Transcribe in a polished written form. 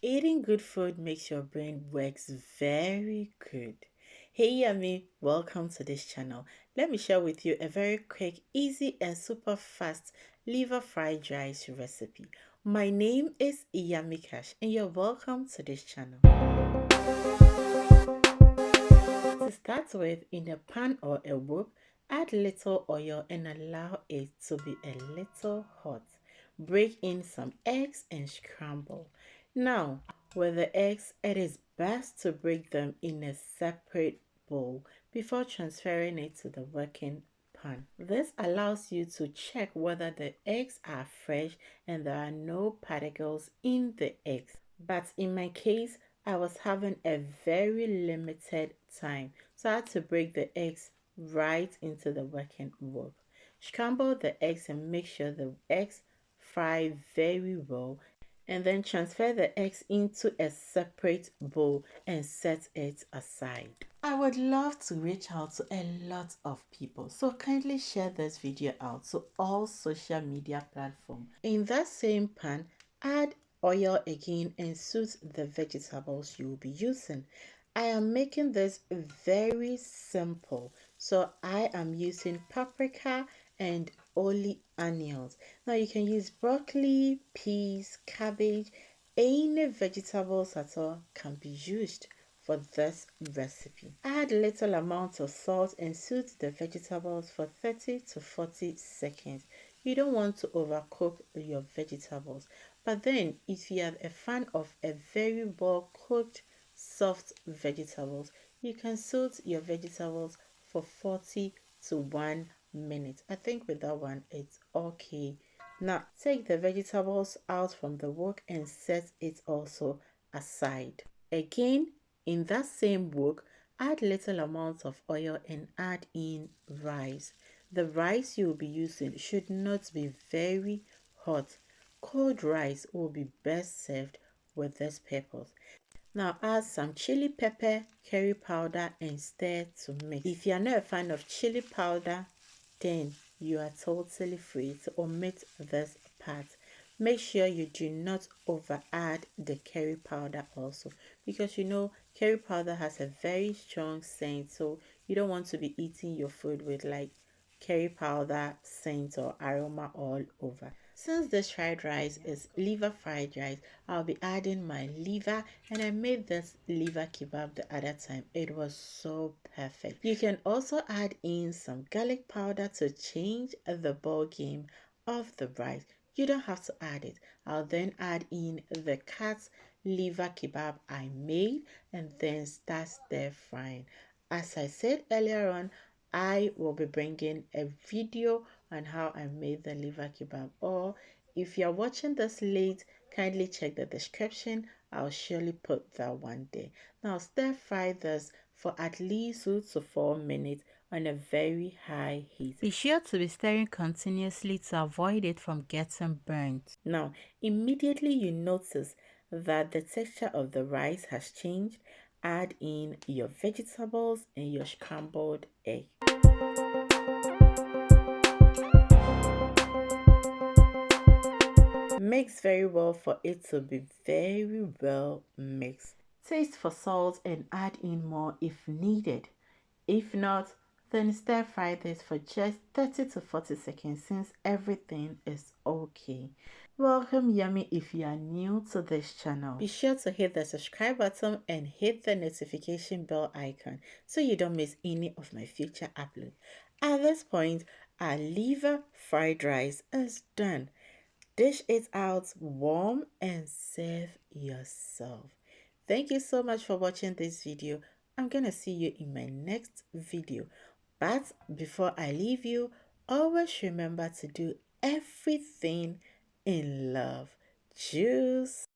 Eating good food makes your brain works very good. Hey yummy, welcome to this channel. Let me share with you a very quick, easy and super fast liver fried rice recipe. My name is Yummy Cash and you're welcome to this channel. To start with, in a pan or a wok, add little oil and allow it to be a little hot. Break in some eggs and scramble. Now, with the eggs, it is best to break them in a separate bowl before transferring it to the working pan. This allows you to check whether the eggs are fresh and there are no particles in the eggs. But in my case, I was having a very limited time, so I had to break the eggs right into the working wok. Scramble the eggs and make sure the eggs fry very well, and then transfer the eggs into a separate bowl and set it aside. I would love to reach out to a lot of people, so kindly share this video out to all social media platforms. In that same pan, add oil again and soak the vegetables you will be using. I am making this very simple, so I am using paprika and only onions. Now you can use broccoli, peas, cabbage, any vegetables at all can be used for this recipe. Add little amount of salt and soak the vegetables for 30 to 40 seconds. You don't want to overcook your vegetables, but then if you are a fan of a very well cooked soft vegetables, you can soak your vegetables for 40 to 1 minute. I think with that one it's okay. Now take the vegetables out from the wok and set it also aside. Again, in that same wok, add little amounts of oil and add in rice. The rice you will be using should not be very hot. Cold rice will be best served with this purpose. Now add some chili pepper, curry powder and stir to mix. If you are not a fan of chili powder, then you are totally free to omit this part. Make sure you do not over add the curry powder also, because you know curry powder has a very strong scent, so you don't want to be eating your food with like curry powder scent or aroma all over. Since this fried rice is liver fried rice, I'll be adding my liver, and I made this liver kebab the other time. It was so perfect. You can also add in some garlic powder to change the ball game of the rice. You don't have to add it. I'll then add in the cat's liver kebab I made and then start stir frying. As I said earlier on, I will be bringing a video on how I made the liver kebab, or if you're watching this late, kindly check the description. I'll surely put that one there. Now stir fry this for at least 2 to 4 minutes on a very high heat. Be sure to be stirring continuously to avoid it from getting burnt. Now, immediately you notice that the texture of the rice has changed, add in your vegetables and your scrambled egg. Mix very well for it to be very well mixed. Taste for salt and add in more if needed. If not, then stir fry this for just 30 to 40 seconds since everything is okay. Welcome yummy if you are new to this channel. Be sure to hit the subscribe button and hit the notification bell icon so you don't miss any of my future uploads. At this point, our liver fried rice is done. Dish it out warm and serve yourself. Thank you so much for watching this video. I'm gonna see you in my next video. But before I leave you, always remember to do everything in love. Juice.